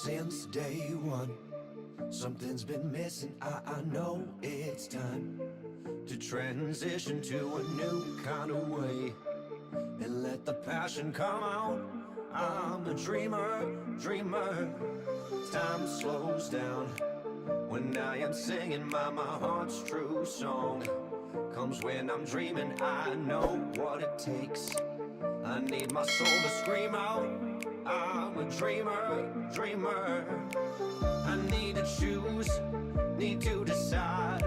since day one. Something's been missing, I know it's time to transition to a new kind of way and let the passion come out. I'm a dreamer, dreamer. Time slows down when I am singing my heart's true song. Comes when I'm dreaming, I know what it takes. I need my soul to scream out. I'm a dreamer, dreamer. I need to choose, need to decide.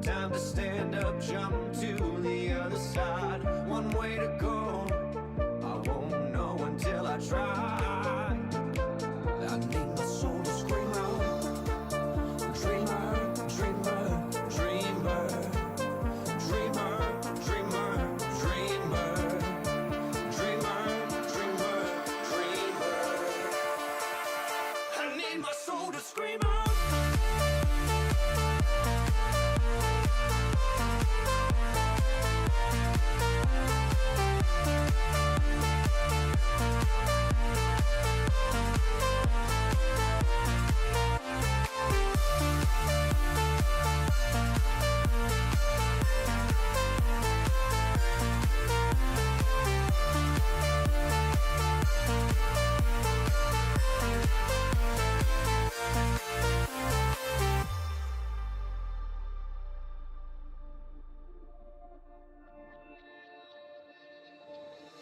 Time to stand up, jump to the other side. One way to go, I won't know until I try. I need my soul to scream out. Dreamer, dreamer, dreamer. Dreamer, dreamer, dreamer. Dreamer, dreamer, dreamer. I need my soul to scream out.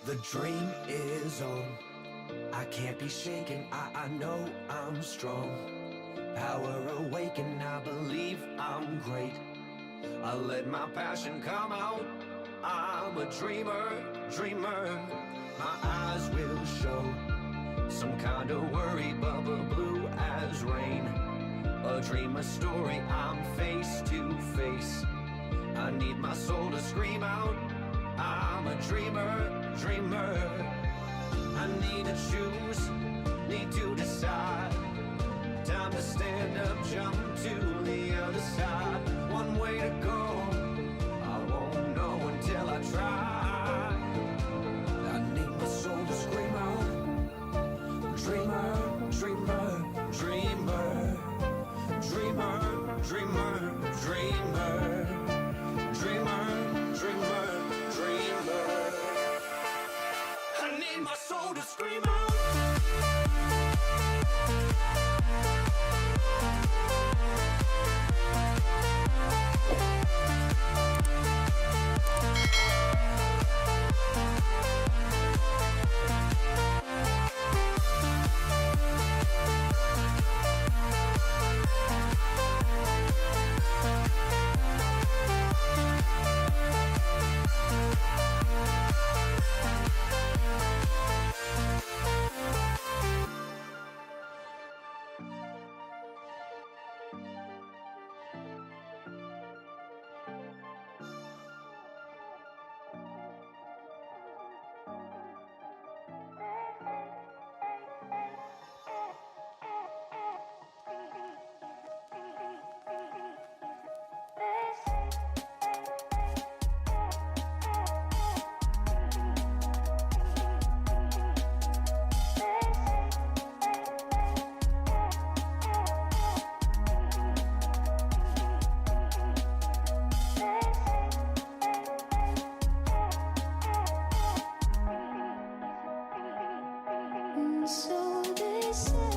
The dream is on. I can't be shaken, I know I'm strong. Power awaken, I believe I'm great. I let my passion come out. I'm a dreamer, dreamer. My eyes will show some kind of worry, but blue as rain. A dream, a story, I'm face to face. I need my soul to scream out. I'm a dreamer, dreamer. I need to choose, need to decide. Time to stand up, jump to the other side. One way to go, I won't know until I try. I need my soul to scream out. Dreamer, dreamer, dreamer. Dreamer, dreamer, dreamer. Dreamer, dreamer, dreamer. I need my soul to scream out. So they say